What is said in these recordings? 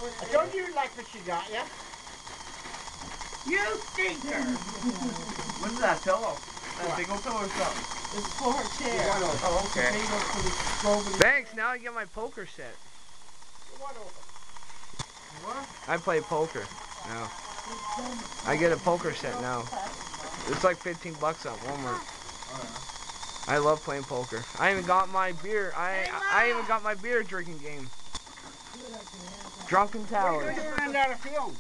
I told you like what she got, yeah? You stinker! What's that pillow? That big old pillow or something? It's for her chair. Oh, okay. Thanks, now I get my poker set. What? I play poker now. I get a poker set now. It's like 15 bucks at Walmart. I love playing poker. I even got my beer. I even got my beer drinking game. Drunken Tower. When you run out of film?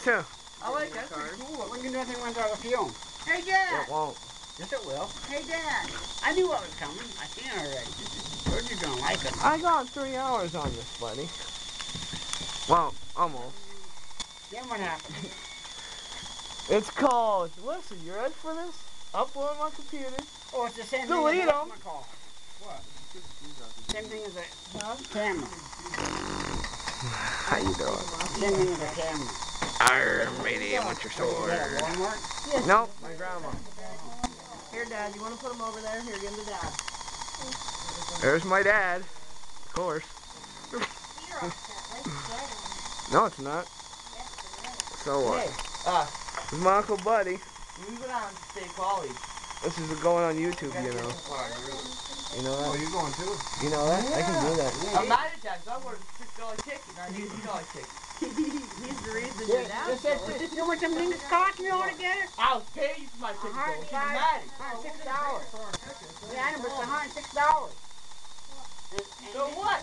Tuh. I like that. That's pretty cool. When you nothing runs out of film? Hey, Dad! It won't. Yes, it will. Hey, Dad! I knew what was coming. I seen it already. Told you gonna like it. I got 3 hours on this, buddy. Well, almost. Then what happened? It's called. Listen, you ready for this? Upload my computer. Oh, it's the same Delete thing as them. what? Same thing as a camera. How you doing? Same thing as a camera. Arr, matey, I want your sword. Walmart? Nope, my grandma. Here, Dad, you want to put them over there? Here, give them to Dad. There's my dad. Of course. No, it's not. So what? Hey, It's my Uncle Buddy. we went on State College. This is going on YouTube, you know. You know Oh, that? you're going too? You know that? I can do that. I'm mad at that, 'cause I wanted a $6 ticket, not an $18 ticket. He's the reason you're down. You want some things cost me altogether? I'll pay you for my ticket, though. Keep it mad. $106. Yeah, I know, but it's $106. So what?